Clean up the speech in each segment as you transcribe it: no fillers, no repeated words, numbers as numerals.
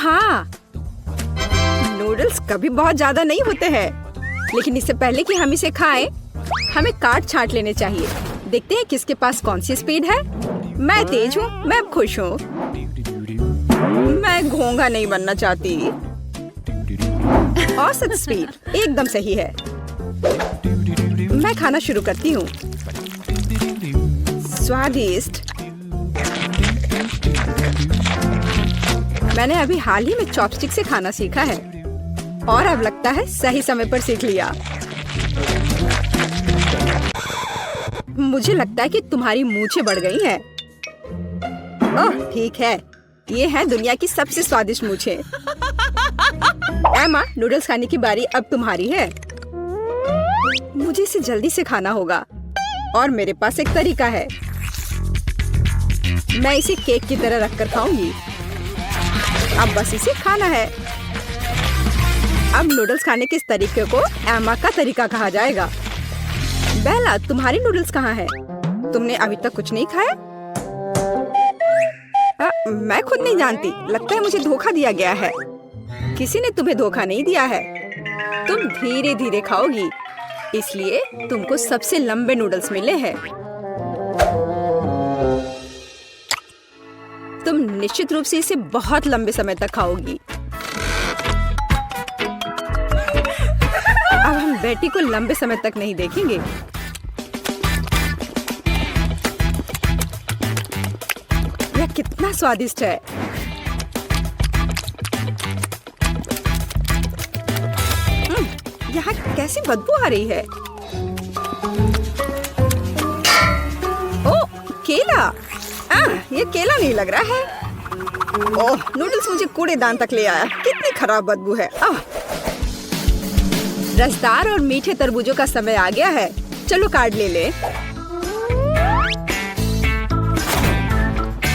हाँ, नूडल्स कभी बहुत ज्यादा नहीं होते हैं, लेकिन इससे पहले कि हम इसे खाएं, हमें काट छांट लेने चाहिए। देखते हैं किसके पास कौन सी स्पीड है। मैं तेज हूँ, मैं अब खुश हूँ। मैं घोंघा नहीं बनना चाहती। औसत स्पीड एकदम सही है। मैं खाना शुरू करती हूँ। स्वादिष्ट। मैंने अभी हाल ही में चॉपस्टिक से खाना सीखा है और अब लगता है सही समय पर सीख लिया। मुझे लगता है कि तुम्हारी मूंछें बढ़ गई हैं। ओह ठीक है, ये है दुनिया की सबसे स्वादिष्ट मूंछें। एमा, नूडल्स खाने की बारी अब तुम्हारी है। मुझे इसे जल्दी से खाना होगा और मेरे पास एक तरीका है। मैं इसे केक की तरह रखकर खाऊंगी। अब बस इसे खाना है। अब नूडल्स खाने के इस तरीके को एमा का तरीका कहा जाएगा। बेला, तुम्हारी नूडल्स कहाँ है? तुमने अभी तक कुछ नहीं खाया? मैं खुद नहीं जानती। लगता है मुझे धोखा दिया गया है। किसी ने तुम्हें धोखा नहीं दिया है। तुम धीरे धीरे खाओगी, इसलिए तुमको सबसे लंबे नूडल्स मिले हैं। तुम निश्चित रूप से इसे बहुत लंबे समय तक खाओगी। अब हम बेटी को लंबे समय तक नहीं देखेंगे। यह कितना स्वादिष्ट है। यहाँ कैसी बदबू आ रही है। ओह, केला। ये केला नहीं लग रहा है। ओह, नूडल्स मुझे कूड़ेदान तक ले आया। कितनी खराब बदबू है। रसदार और मीठे तरबूजों का समय आ गया है। चलो कार्ड ले ले।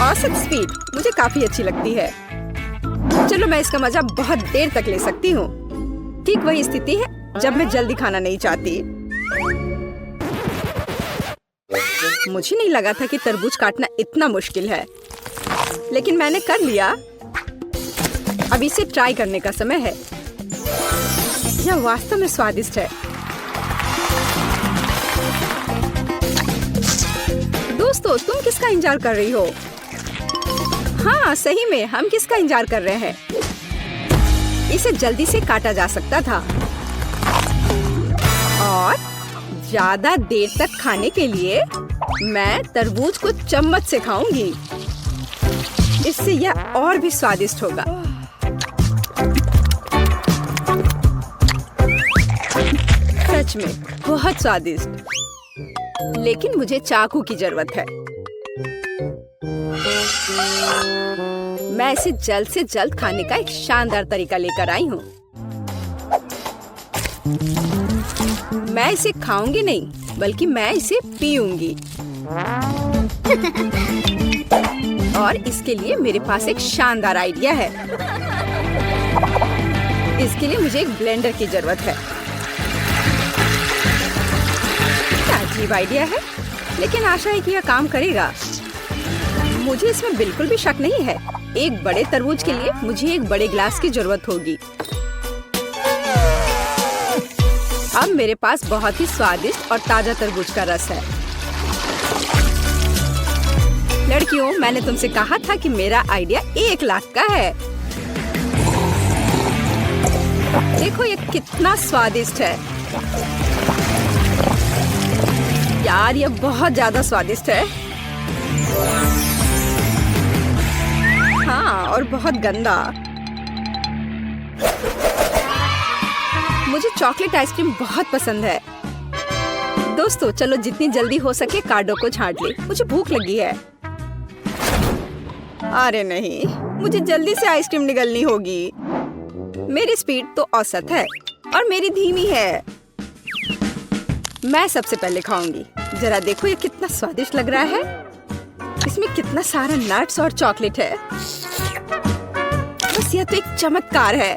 औसत स्पीड मुझे काफी अच्छी लगती है। चलो मैं इसका मजा बहुत देर तक ले सकती हूँ। ठीक वही स्थिति है जब मैं जल्दी खाना नहीं चाहती। मुझे नहीं लगा था कि तरबूज काटना इतना मुश्किल है, लेकिन मैंने कर लिया। अब इसे ट्राई करने का समय है। यह वास्तव में स्वादिष्ट है। दोस्तों, तुम किसका इंतजार कर रही हो? हाँ, सही में हम किसका इंतजार कर रहे हैं? इसे जल्दी से काटा जा सकता था और ज्यादा देर तक खाने के लिए मैं तरबूज को चम्मच से खाऊंगी। इससे यह और भी स्वादिष्ट होगा। सच में बहुत स्वादिष्ट। लेकिन मुझे चाकू की जरूरत है। मैं इसे जल्द से जल्द खाने का एक शानदार तरीका लेकर आई हूँ। मैं इसे खाऊंगी नहीं, बल्कि मैं इसे पीऊंगी। और इसके लिए मेरे पास एक शानदार आइडिया है। इसके लिए मुझे एक ब्लेंडर की जरूरत है। क्या अजीब आइडिया है, लेकिन आशा है कि यह काम करेगा। मुझे इसमें बिल्कुल भी शक नहीं है। एक बड़े तरबूज के लिए मुझे एक बड़े ग्लास की जरूरत होगी। अब मेरे पास बहुत ही स्वादिष्ट और ताजा तरबूज का रस है। लड़कियों, मैंने तुमसे कहा था कि मेरा आइडिया 1 लाख का है। देखो ये कितना स्वादिष्ट है। यार, ये बहुत ज्यादा स्वादिष्ट है। हाँ, और बहुत गंदा। मुझे चॉकलेट आइसक्रीम बहुत पसंद है। दोस्तों, चलो जितनी जल्दी हो सके कार्डों को छांट ले। मुझे भूख लगी है। अरे नहीं, मुझे जल्दी से आइसक्रीम निगलनी होगी। मेरी स्पीड तो औसत है और मेरी धीमी है। मैं सबसे पहले खाऊंगी। जरा देखो ये कितना स्वादिष्ट लग रहा है। इसमें कितना सारा नट्स और चॉकलेट है। बस यह तो एक चमत्कार है।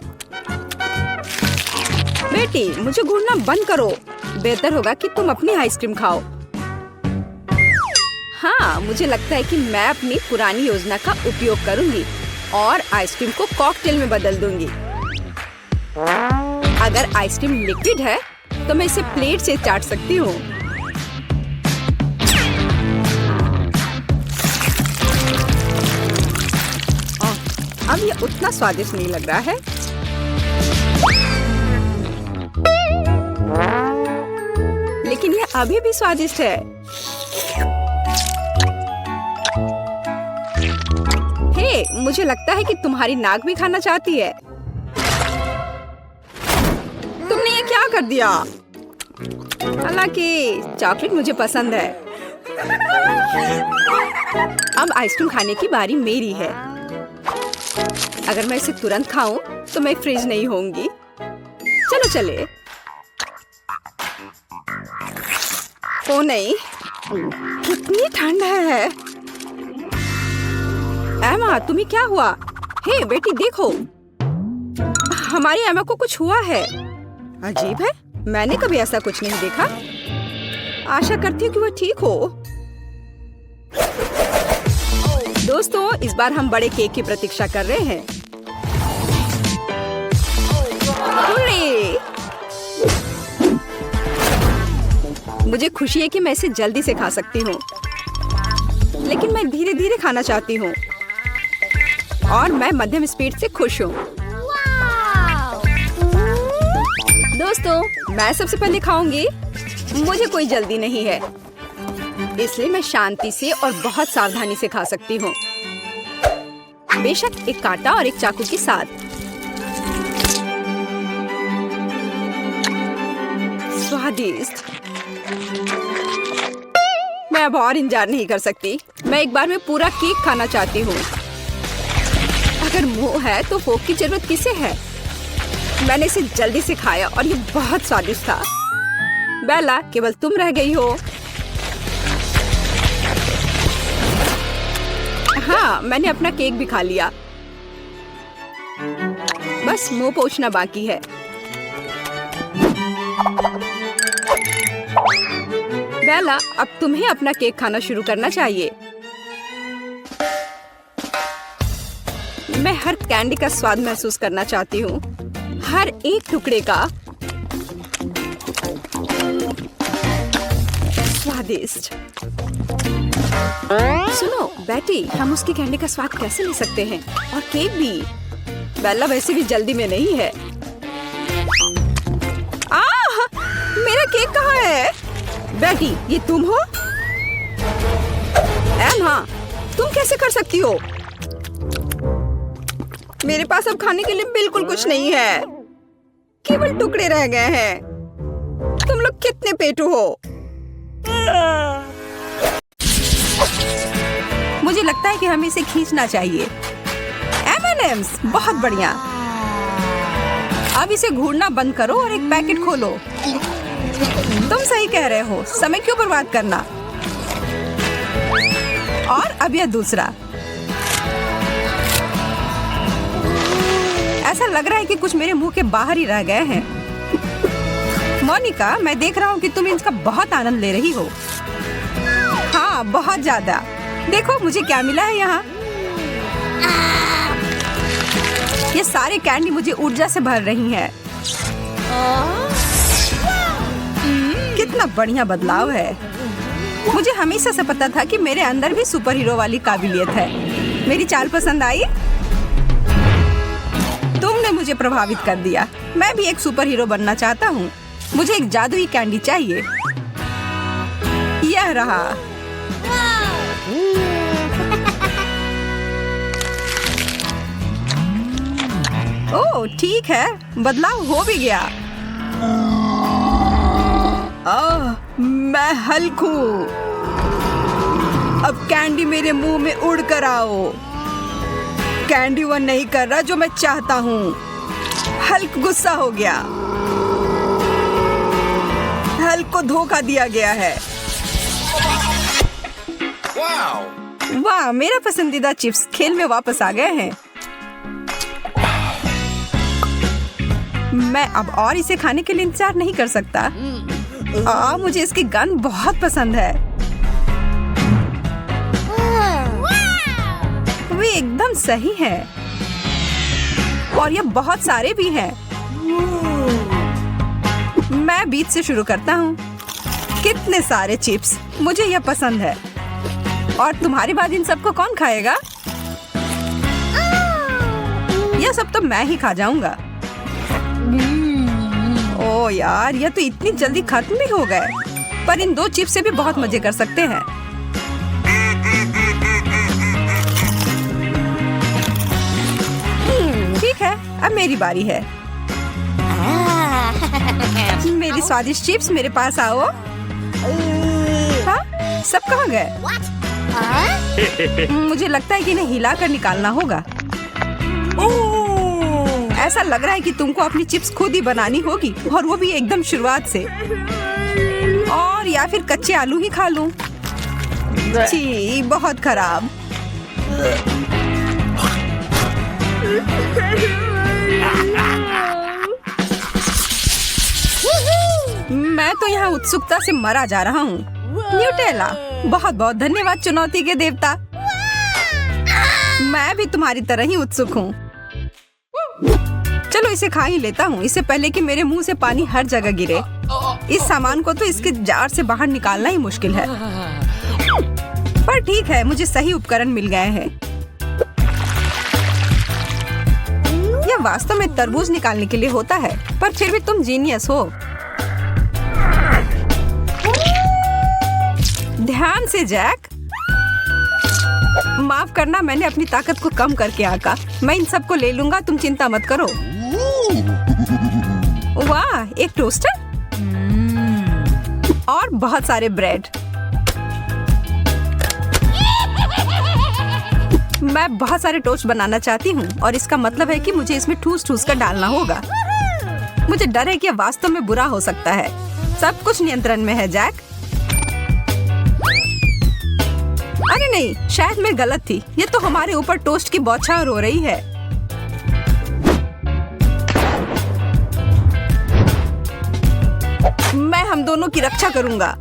बेटी, मुझे घूरना बंद करो। बेहतर होगा कि तुम अपनी आइसक्रीम खाओ। हाँ, मुझे लगता है कि मैं अपनी पुरानी योजना का उपयोग करूंगी। और आइसक्रीम को कॉकटेल में बदल दूंगी। अगर आइसक्रीम लिक्विड है तो मैं इसे प्लेट से चाट सकती हूँ। अब ये उतना स्वादिष्ट नहीं लग रहा है। लेकिन ये अभी भी स्वादिष्ट है। हे, मुझे लगता है कि तुम्हारी नाक भी खाना चाहती है। तुमने ये क्या कर दिया? हालांकि चॉकलेट मुझे पसंद है। अब आइसक्रीम खाने की बारी मेरी है। अगर मैं इसे तुरंत खाऊं तो मैं फ्रीज नहीं होंगी। चलो चले। ओ नहीं, कितनी ठंड है। एमा, तुम्हें क्या हुआ? हे बेटी देखो, हमारी एमा को कुछ हुआ है। अजीब है, मैंने कभी ऐसा कुछ नहीं देखा। आशा करती हूँ कि वो ठीक हो। दोस्तों, इस बार हम बड़े केक की प्रतीक्षा कर रहे हैं। मुझे खुशी है कि मैं इसे जल्दी से खा सकती हूँ, लेकिन मैं धीरे धीरे खाना चाहती हूँ और मैं मध्यम स्पीड से खुश हूँ। दोस्तों, मैं सबसे पहले खाऊंगी। मुझे कोई जल्दी नहीं है, इसलिए मैं शांति से और बहुत सावधानी से खा सकती हूँ। बेशक एक कांटा और एक चाकू के साथ। स्वादिष्ट। मैं अब और इंतजार नहीं कर सकती। मैं एक बार में पूरा केक खाना चाहती हूँ। अगर मुंह है तो फोक की जरूरत किसे है? मैंने इसे जल्दी से खाया और ये बहुत स्वादिष्ट था। बेला, केवल तुम रह गई हो। हाँ, मैंने अपना केक भी खा लिया। बस मुंह पोंछना बाकी है। बेला, अब तुम्हें अपना केक खाना शुरू करना चाहिए। मैं हर कैंडी का स्वाद महसूस करना चाहती हूँ, हर एक टुकड़े का। स्वादिष्ट। सुनो बेटी, हम उसकी कैंडी का स्वाद कैसे ले सकते हैं? और केक भी। बेला वैसे भी जल्दी में नहीं है। मेरा केक कहाँ है? बेटी, ये तुम हो? एमा, तुम कैसे कर सकती हो? मेरे पास अब खाने के लिए बिल्कुल कुछ नहीं है। केवल टुकड़े रह गए हैं। तुम लोग कितने पेटू हो? मुझे लगता है कि हमें इसे खींचना चाहिए। M&M's, बहुत बढ़िया। अब इसे घूरना बंद करो और एक पैकेट खोलो। तुम सही कह रहे हो, समय क्यों बर्बाद करना? और अब यह दूसरा। ऐसा लग रहा है कि कुछ मेरे मुंह के बाहर ही रह गए हैं। मोनिका, मैं देख रहा हूँ कि तुम इसका बहुत आनंद ले रही हो। हाँ, बहुत ज्यादा। देखो मुझे क्या मिला है यहाँ। ये सारे कैंडी मुझे ऊर्जा से भर रही हैं। कितना बढ़िया बदलाव है। मुझे हमेशा से पता था कि मेरे अंदर भी सुपर हीरो वाली काबिलियत है। मेरी चाल पसंद आई? तुमने मुझे प्रभावित कर दिया। मैं भी एक सुपर हीरो बनना चाहता हूँ। मुझे एक जादुई कैंडी चाहिए। यह रहा। ओह, ठीक है, बदलाव हो भी गया। मैं हल्क हूँ। अब कैंडी मेरे मुंह में उड़ कर आओ। कैंडी वह नहीं कर रहा जो मैं चाहता हूँ। हल्क गुस्सा हो गया। हल्क को धोखा दिया गया है। वाह, मेरा पसंदीदा चिप्स खेल में वापस आ गए हैं। मैं अब और इसे खाने के लिए इंतजार नहीं कर सकता। मुझे इसकी गंध बहुत पसंद है। वे एकदम सही है। और ये बहुत सारे भी हैं। मैं बीच से शुरू करता हूँ। कितने सारे चिप्स, मुझे यह पसंद है। और तुम्हारे बाद इन सबको कौन खाएगा? यह सब तो मैं ही खा जाऊंगा। ओ यार, यह तो इतनी जल्दी खत्म भी हो गए। पर इन 2 चिप्स से भी बहुत मजे कर सकते हैं। ठीक है, अब मेरी बारी है। मेरी स्वादिष्ट चिप्स, मेरे पास आओ। हाँ, सब कहाँ गए? मुझे लगता है कि इन्हें हिलाकर निकालना होगा। ऐसा लग रहा है कि तुमको अपनी चिप्स खुद ही बनानी होगी, और वो भी एकदम शुरुआत से। और या फिर कच्चे आलू ही खा लूं। छी, बहुत खराब। मैं तो यहाँ उत्सुकता से मरा जा रहा हूँ। न्यूटेला, बहुत बहुत धन्यवाद चुनौती के देवता। मैं भी तुम्हारी तरह ही उत्सुक हूँ। चलो इसे खा ही लेता हूँ, इससे पहले कि मेरे मुंह से पानी हर जगह गिरे। इस सामान को तो इसके जार से बाहर निकालना ही मुश्किल है। पर ठीक है, मुझे सही उपकरण मिल गए हैं। यह वास्तव में तरबूज निकालने के लिए होता है, पर फिर भी तुम जीनियस हो। ध्यान से जैक। माफ करना, मैंने अपनी ताकत को कम करके आका। मैं इन सबको ले लूंगा, तुम चिंता मत करो। वाह, एक टोस्टर और बहुत सारे ब्रेड। मैं बहुत सारे टोस्ट बनाना चाहती हूँ, और इसका मतलब है कि मुझे इसमें ठूस ठूस कर डालना होगा। मुझे डर है कि यह वास्तव में बुरा हो सकता है। सब कुछ नियंत्रण में है जैक। अरे नहीं, शायद मैं गलत थी। ये तो हमारे ऊपर टोस्ट की बौछार हो रही है। मैं हम दोनों की रक्षा करूंगा।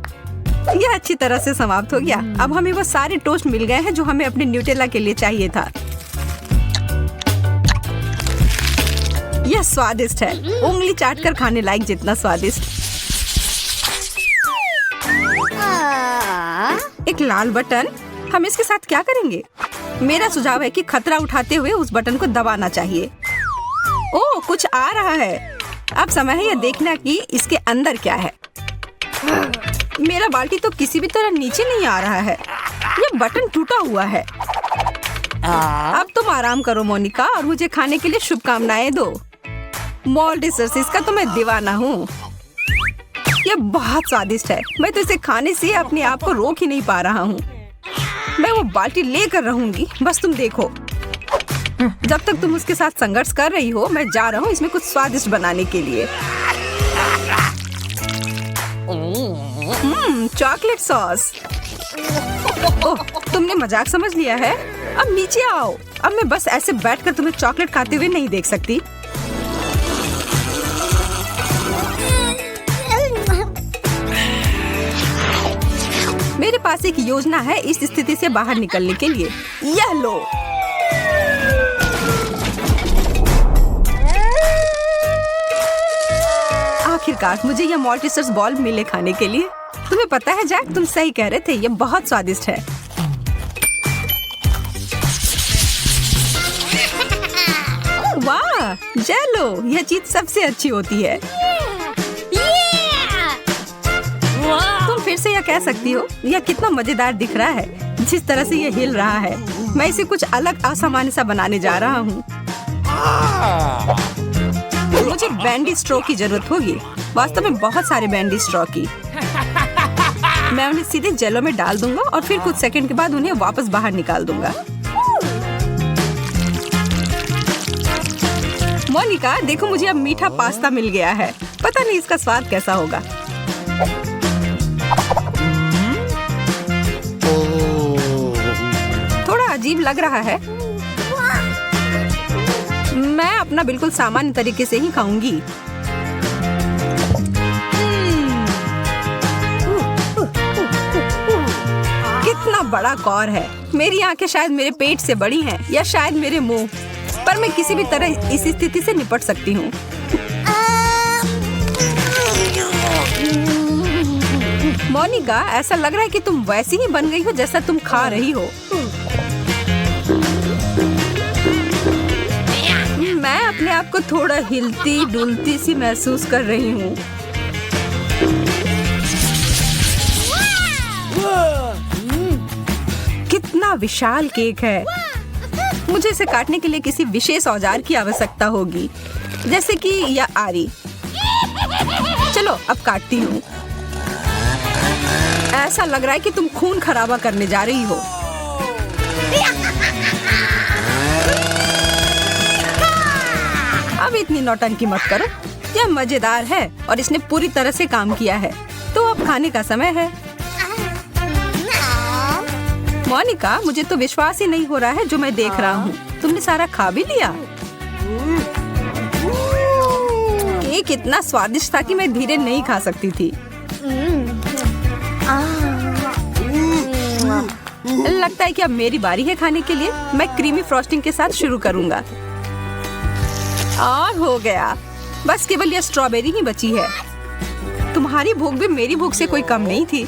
यह अच्छी तरह से समाप्त हो गया। अब हमें वो सारे टोस्ट मिल गए हैं जो हमें अपने न्यूटेला के लिए चाहिए था। यह स्वादिष्ट है, उंगली चाट कर खाने लायक जितना स्वादिष्ट। एक लाल बटन, हम इसके साथ क्या करेंगे? मेरा सुझाव है कि खतरा उठाते हुए उस बटन को दबाना चाहिए। ओह, कुछ आ रहा है। अब समय है यह देखना कि इसके अंदर क्या है। मेरा बाल्टी तो किसी भी तरह नीचे नहीं आ रहा है। यह बटन टूटा हुआ है। अब तुम आराम करो मोनिका, और मुझे खाने के लिए शुभकामनाएं दो। मॉल्टिसर्स का तो मैं दीवाना हूँ। यह बहुत स्वादिष्ट है। मैं तो इसे खाने से अपने आप को रोक ही नहीं पा रहा हूँ। मैं वो बाल्टी लेकर रहूंगी, बस तुम देखो। जब तक तुम उसके साथ संघर्ष कर रही हो, मैं जा रहा हूँ इसमें कुछ स्वादिष्ट बनाने के लिए। Chocolate sauce. ओह, तुमने मजाक समझ लिया है। अब नीचे आओ। अब मैं बस ऐसे बैठकर तुम्हें चॉकलेट खाते हुए नहीं देख सकती। मेरे पास एक योजना है इस स्थिति से बाहर निकलने के लिए। यह लो। आखिरकार मुझे यह मॉल्टिसर्स बॉल मिले खाने के लिए। तुम्हें पता है जैक, तुम सही कह रहे थे, यह बहुत स्वादिष्ट है। वाह, जेलो, यह चीज सबसे अच्छी होती है। तुम फिर से यह कह सकती हो। यह कितना मजेदार दिख रहा है, जिस तरह से यह हिल रहा है। मैं इसे कुछ अलग असामान्य सा बनाने जा रहा हूँ। मुझे बैंडी स्ट्रॉ की जरूरत होगी, वास्तव में बहुत सारे बैंडी स्ट्रॉ की। मैं उन्हें सीधे जेलो में डाल दूंगा और फिर कुछ सेकंड के बाद उन्हें वापस बाहर निकाल दूंगा। मोनिका, देखो मुझे अब मीठा पास्ता मिल गया है। पता नहीं इसका स्वाद कैसा होगा। थोड़ा अजीब लग रहा है। मैं अपना बिल्कुल सामान्य तरीके से ही खाऊंगी। कितना बड़ा कौर है। मेरी आंखें शायद मेरे पेट से बड़ी हैं, या शायद मेरे मुंह। पर मैं किसी भी तरह इस स्थिति से निपट सकती हूँ। मोनिका, ऐसा लग रहा है कि तुम वैसी ही बन गई हो जैसा तुम खा रही हो। मैं अपने आप को थोड़ा हिलती डुलती सी महसूस कर रही हूँ। कितना विशाल केक है। मुझे इसे काटने के लिए किसी विशेष औजार की आवश्यकता होगी, जैसे कि यह आरी। चलो अब काटती हूँ। ऐसा लग रहा है कि तुम खून खराबा करने जा रही हो। अब इतनी नौटंकी मत करो। यह मजेदार है और इसने पूरी तरह से काम किया है। तो अब खाने का समय है। मोनिका, मुझे तो विश्वास ही नहीं हो रहा है जो मैं देख रहा हूँ। तुमने सारा खा भी लिया। केक इतना स्वादिष्ट था कि मैं धीरे नहीं खा सकती थी। लगता है कि अब मेरी बारी है खाने के लिए। मैं क्रीमी फ्रॉस्टिंग के साथ शुरू करूंगा। और हो गया। बस केवल यह स्ट्रॉबेरी ही बची है। तुम्हारी भूख भी मेरी भूख से कोई कम नहीं थी।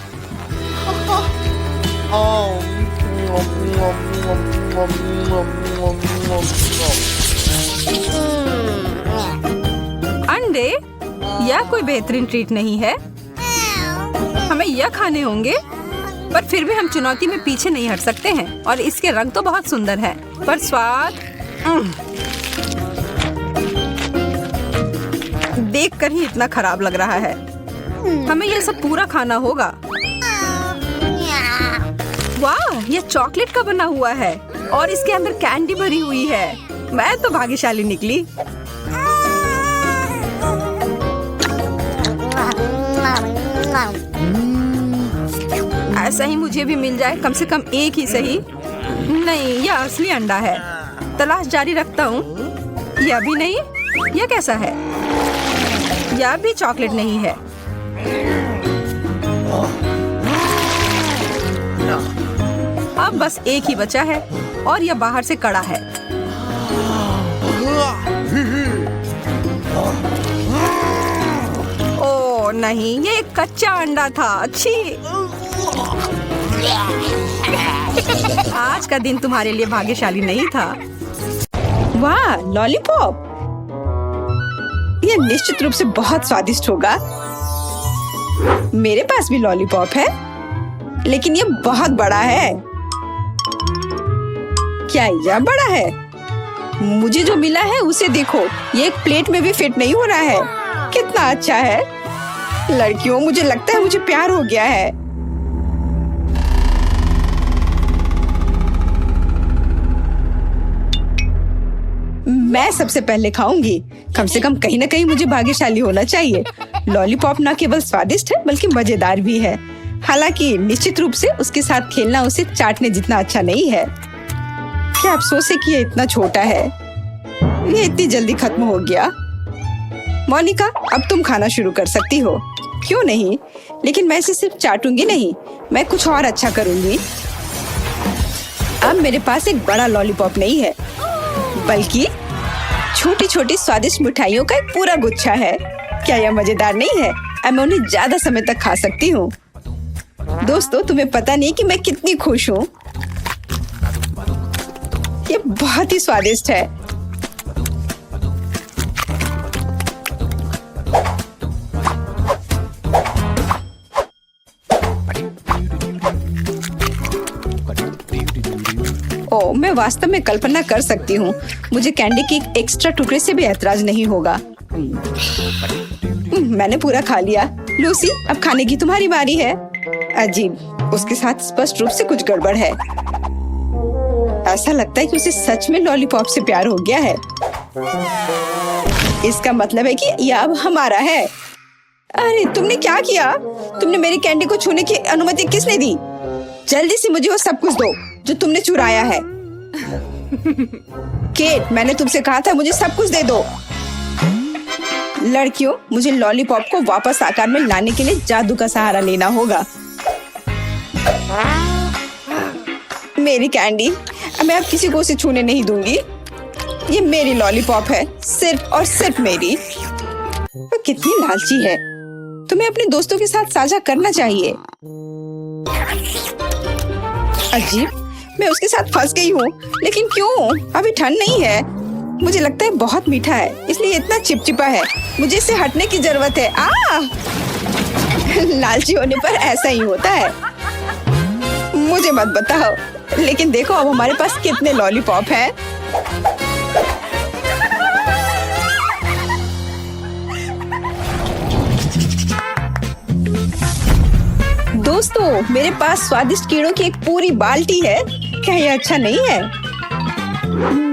अंडे, यह कोई बेहतरीन ट्रीट नहीं है। हमें यह खाने होंगे, पर फिर भी हम चुनौती में पीछे नहीं हट सकते हैं। और इसके रंग तो बहुत सुंदर है, पर स्वाद देखकर ही इतना खराब लग रहा है। हमें यह सब पूरा खाना होगा। वाह, यह चॉकलेट का बना हुआ है और इसके अंदर कैंडी भरी हुई है। मैं तो भाग्यशाली निकली। ऐसा ही मुझे भी मिल जाए, कम से कम एक ही सही। नहीं, यह असली अंडा है। तलाश जारी रखता हूँ। यह भी नहीं। यह कैसा है? यह भी चॉकलेट नहीं है। अब बस एक ही बचा है और यह बाहर से कड़ा है। ओह नहीं, ये एक कच्चा अंडा था। अच्छी। आज का दिन तुम्हारे लिए भाग्यशाली नहीं था। वाह, लॉलीपॉप। यह निश्चित रूप से बहुत स्वादिष्ट होगा। मेरे पास भी लॉलीपॉप है, लेकिन यह बहुत बड़ा है। क्या यह बड़ा है? मुझे जो मिला है उसे देखो। ये एक प्लेट में भी फिट नहीं हो रहा है। कितना अच्छा है। लड़कियों, मुझे लगता है मुझे प्यार हो गया है। मैं सबसे पहले खाऊंगी। कम से कम कहीं ना कहीं मुझे भाग्यशाली होना चाहिए। लॉलीपॉप न केवल स्वादिष्ट है बल्कि मजेदार भी है। हालांकि निश्चित रूप से उसके साथ खेलना उसे चाटने जितना अच्छा नहीं है। क्या अफसोस है कि ये इतना छोटा है। ये इतनी जल्दी खत्म हो गया। मोनिका, अब तुम खाना शुरू कर सकती हो। क्यों नहीं? लेकिन मैं इसे सिर्फ चाटूंगी नहीं, मैं कुछ और अच्छा करूंगी। अब मेरे पास एक बड़ा लॉलीपॉप नहीं है, बल्कि छोटी छोटी स्वादिष्ट मिठाइयों का एक पूरा गुच्छा है। क्या यह मजेदार नहीं है? अब मैं उन्हें ज्यादा समय तक खा सकती हूँ। दोस्तों, तुम्हें पता नहीं कि मैं कितनी खुश हूँ। ये बहुत ही स्वादिष्ट है। ओह, मैं वास्तव में कल्पना कर सकती हूँ। मुझे कैंडी के एक एक्स्ट्रा टुकड़े से भी ऐतराज नहीं होगा। मैंने पूरा खा लिया। लूसी, अब खाने की तुम्हारी बारी है। अजीब, उसके साथ स्पष्ट रूप से कुछ गड़बड़ है। ऐसा लगता है कि उसे सच में लॉलीपॉप से प्यार हो गया है। इसका मतलब है कि यह अब हमारा है। अरे, तुमने क्या किया? तुमने मेरी कैंडी को छूने की अनुमति किसने दी? जल्दी से मुझे वो सब कुछ दो जो तुमने चुराया है। केट, मैंने तुमसे कहा था मुझे सब कुछ दे दो। लड़कियों, मुझे लॉलीपॉप को वापस आकार में लाने के लिए जादू का सहारा लेना होगा। मेरी कैंडी, मैं अब किसी को उसे छूने नहीं दूंगी। ये मेरी लॉलीपॉप है, सिर्फ और सिर्फ मेरी। वो कितनी लालची है। तुम्हें अपने दोस्तों के साथ साझा करना चाहिए। अजीब, मैं उसके साथ फंस गई हूँ। लेकिन क्यों? अभी ठंड नहीं है। मुझे लगता है बहुत मीठा है, इसलिए इतना चिपचिपा है। मुझे इससे हटने की जरूरत है। लालची होने पर ऐसा ही होता है। मुझे मत बताओ, लेकिन देखो अब हमारे पास कितने लॉलीपॉप हैं। दोस्तों, मेरे पास स्वादिष्ट कीड़ों की एक पूरी बाल्टी है। क्या ये अच्छा नहीं है?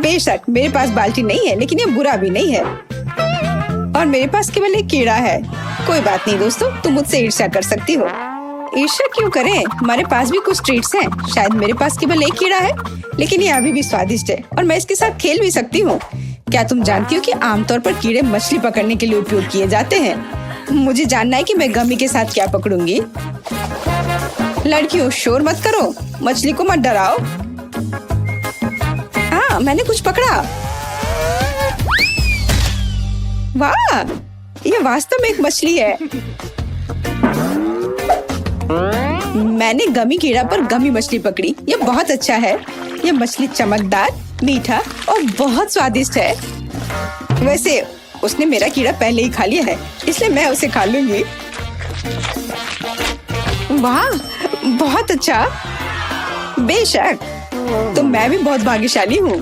बेशक मेरे पास बाल्टी नहीं है, लेकिन ये बुरा भी नहीं है। और मेरे पास केवल एक कीड़ा है। कोई बात नहीं दोस्तों, तुम मुझसे ईर्ष्या कर सकती हो। ईर्ष्या क्यों करें? हमारे पास भी कुछ ट्रीट्स हैं। शायद मेरे पास केवल एक कीड़ा है, लेकिन ये अभी भी स्वादिष्ट है और मैं इसके साथ खेल भी सकती हूँ। क्या तुम जानती हो कि आमतौर पर कीड़े मछली पकड़ने के लिए उपयोग किए जाते हैं? मुझे जानना है कि मैं गमी के साथ क्या पकड़ूंगी। लड़कियों, शोर मत करो, मछली को मत डराओ। हाँ, मैंने कुछ पकड़ा। वाह, ये वास्तव में एक मछली है। मैंने गमी कीड़ा पर गमी मछली पकड़ी। ये बहुत अच्छा है। ये मछली चमकदार, मीठा और बहुत स्वादिष्ट है। वैसे उसने मेरा कीड़ा पहले ही खा लिया है, इसलिए मैं उसे खा लूंगी। वाह, बहुत अच्छा। बेशक, तो मैं भी बहुत भाग्यशाली हूँ।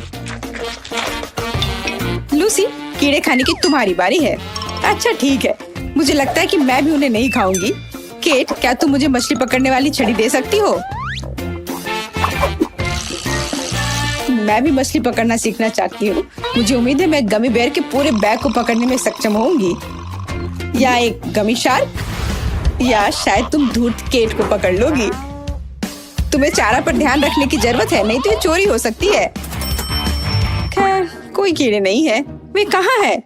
लूसी, कीड़े खाने की तुम्हारी बारी है। अच्छा ठीक है, मुझे लगता है कि मैं भी उन्हें नहीं खाऊंगी। केट, क्या तुम मुझे मछली पकड़ने वाली छड़ी दे सकती हो? मैं भी मछली पकड़ना सीखना चाहती हूँ। मुझे उम्मीद है मैं गमी बेयर के पूरे बैग को पकड़ने में सक्षम होंगी। या एक गमी शार्क, या शायद तुम धूर्त केट को पकड़ लोगी। तुम्हें चारा पर ध्यान रखने की जरूरत है, नहीं तो ये चोरी हो सकती है। खैर, कोई कीड़े नहीं है। वे कहाँ है?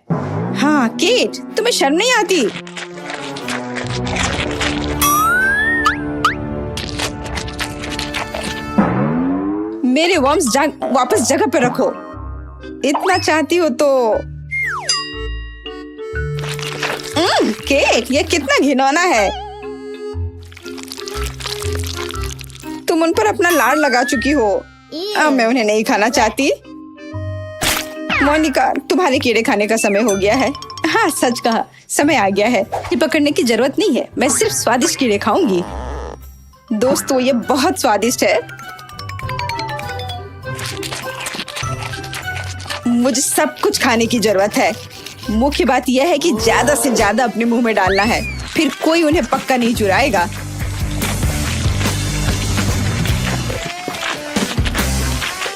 हाँ केट, तुम्हें शर्म नहीं आती? मेरे वर्म्स वापस जगह पर रखो। इतना चाहती हो तो। केट, ये कितना घिनौना है। तुम उन पर अपना लाड़ लगा चुकी हो। अब मैं उन्हें नहीं खाना चाहती। मोनिका, तुम्हारे कीड़े खाने का समय हो गया है। हाँ, सच कहा, समय आ गया है। ये पकड़ने की जरूरत नहीं है, मैं सिर्फ स्वादिष्ट कीड़े खाऊंगी। दोस्तों, ये बहुत स्वादिष्ट है। मुझे सब कुछ खाने की जरूरत है। मुख्य बात यह है कि ज्यादा से ज्यादा अपने मुंह में डालना है, फिर कोई उन्हें पक्का नहीं चुराएगा।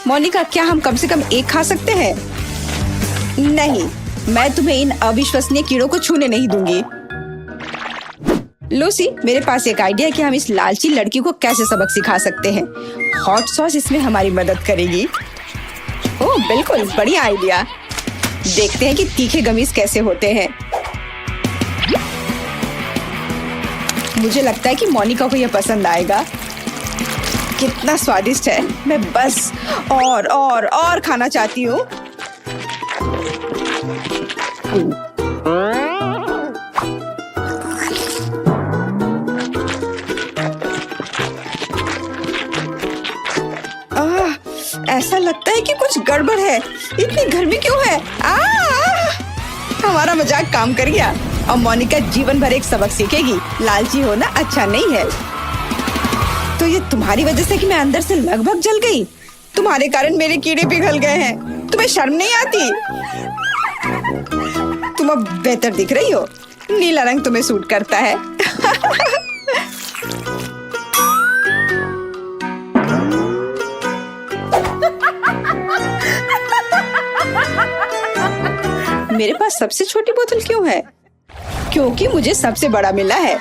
मोनिका, क्या हम कम से कम एक खा सकते हैं? नहीं, मैं तुम्हें इन अविश्वसनीय कीड़ों को छूने नहीं दूंगी। लूसी, मेरे पास एक आइडिया है कि हम इस लालची लड़की को कैसे सबक सिखा सकते हैं। हॉट सॉस इसमें हमारी मदद करेगी। ओह बिल्कुल, बढ़िया आइडिया। देखते हैं कि तीखे गमीज कैसे होते हैं। मुझे लगता है कि मोनिका को यह पसंद आएगा। कितना स्वादिष्ट है। मैं बस और खाना चाहती हूँ। ऐसा लगता है कि कुछ गड़बड़ है। इतनी गर्मी क्यों है? हमारा मजाक काम कर गया। और मोनिका जीवन भर एक सबक सीखेगी। लालची होना अच्छा नहीं है। तो ये तुम्हारी वजह से कि मैं अंदर से लगभग जल गई। तुम्हारे कारण मेरे कीड़े पिघल गए हैं। तुम्हें शर्म नहीं आती? तुम अब बेहतर दिख रही हो। नीला रंग तुम्हें सूट करता है। मेरे पास सबसे छोटी बोतल क्यों है? क्योंकि मुझे सबसे बड़ा मिला है।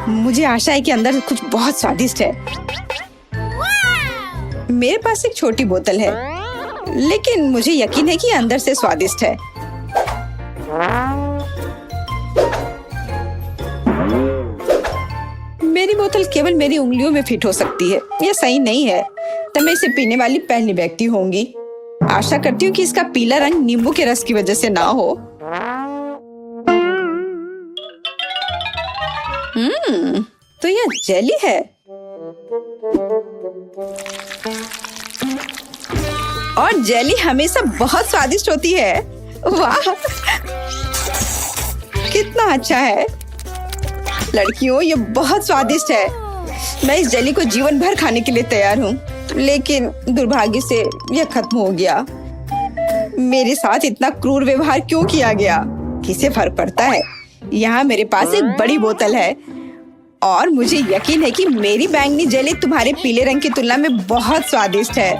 मुझे आशा है कि अंदर कुछ बहुत स्वादिष्ट है। मेरे पास एक छोटी बोतल है, लेकिन मुझे यकीन है कि अंदर से स्वादिष्ट है। मेरी बोतल केवल मेरी उंगलियों में फिट हो सकती है। यह सही नहीं है। तब मैं इसे पीने वाली पहली व्यक्ति होंगी। आशा करती हूँ कि इसका पीला रंग नींबू के रस की वजह से ना हो। तो यह जेली है। और जेली हमेशा बहुत स्वादिष्ट होती है। वाह, कितना अच्छा है। लड़कियों, ये बहुत स्वादिष्ट है। मैं इस जेली को जीवन भर खाने के लिए तैयार हूँ, लेकिन दुर्भाग्य से यह खत्म हो गया। मेरे साथ इतना क्रूर व्यवहार क्यों किया गया? किसे फर्क पड़ता है? यहाँ मेरे पास एक बड़ी बोतल है और मुझे यकीन है कि मेरी बैंगनी जेली तुम्हारे पीले रंग की तुलना में बहुत स्वादिष्ट है।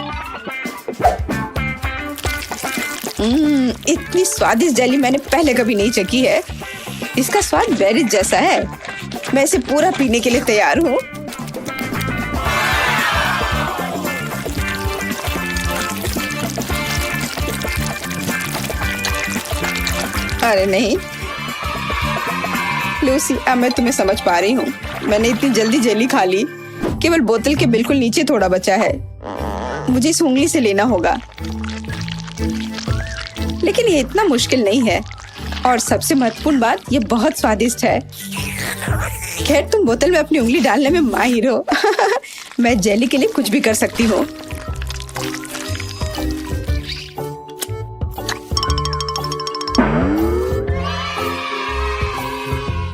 इतनी स्वादिष्ट जेली मैंने पहले कभी नहीं चखी है। इसका स्वाद बेरीज जैसा है। मैं इसे पूरा पीने के लिए तैयार हूँ। अरे नहीं लूसी, अब मैं तुम्हें समझ पा रही हूँ। मैंने इतनी जल्दी जेली खा ली। केवल बोतल के बिल्कुल नीचे थोड़ा बचा है। मुझे इस उंगली से लेना होगा, लेकिन ये इतना मुश्किल नहीं है। और सबसे महत्वपूर्ण बात, ये बहुत स्वादिष्ट है। खैर, तुम बोतल में अपनी उंगली डालने में माहिर हो। मैं जेली के लिए कुछ भी कर सकती हूँ।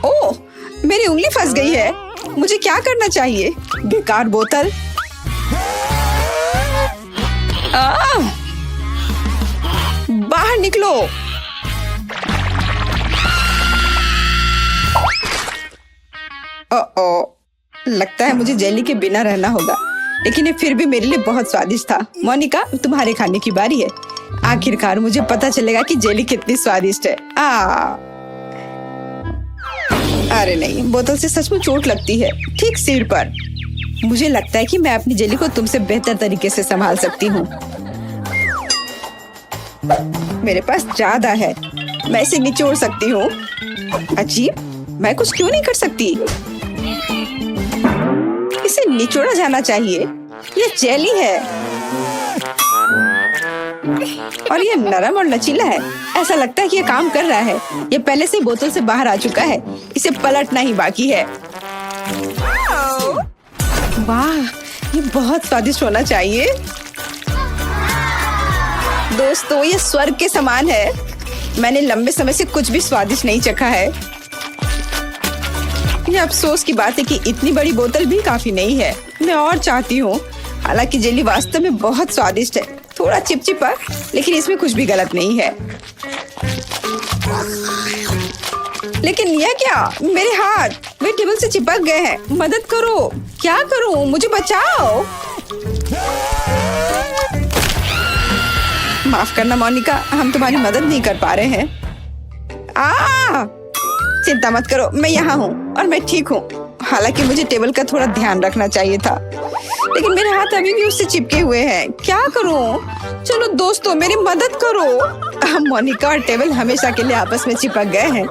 ओह, मेरी उंगली फंस गई है। मुझे क्या करना चाहिए? बेकार बोतल। बाहर निकलो। लगता है मुझे जेली के बिना रहना होगा, लेकिन ये फिर भी मेरे लिए बहुत स्वादिष्ट था। मोनिका, तुम्हारे खाने की बारी है। आखिरकार मुझे पता चलेगा कि जेली कितनी स्वादिष्ट है। अरे नहीं, बोतल से सच में चोट लगती है, ठीक सिर पर। मुझे लगता है कि मैं अपनी जेली को तुमसे बेहतर तरीके से संभाल सकती हूँ। मेरे पास ज्यादा है, मैं इसे निचोड़ सकती हूँ। अजीब, मैं कुछ क्यों नहीं कर सकती? इसे निचोड़ा जाना चाहिए। ये जेली है और ये नरम और लचीला है। ऐसा लगता है कि ये काम कर रहा है। ये पहले से बोतल से बाहर आ चुका है। इसे पलटना ही बाकी है। वाह, ये बहुत स्वादिष्ट होना चाहिए। दोस्तों, ये स्वर्ग के समान है। मैंने लंबे समय से कुछ भी स्वादिष्ट नहीं चखा है। ये अफसोस की बात है कि इतनी बड़ी बोतल भी काफी नहीं है। मैं और चाहती हूँ। हालांकि जेली वास्तव में बहुत स्वादिष्ट है। थोड़ा चिपचिपा, लेकिन इसमें कुछ भी गलत नहीं है। लेकिन यह क्या? मेरे हाथ वे टेबल से चिपक गए हैं। मदद करो। क्या करूं? मुझे बचाओ। माफ करना मोनिका, हम तुम्हारी मदद नहीं कर पा रहे हैं। चिंता मत करो, मैं यहाँ हूँ और मैं ठीक हूँ। हालांकि मुझे टेबल का थोड़ा ध्यान रखना चाहिए था, लेकिन मेरे हाथ अभी भी उससे चिपके हुए हैं। क्या करूँ? चलो दोस्तों, मेरी मदद करो। मोनिका और टेबल हमेशा के लिए आपस में चिपक गए हैं।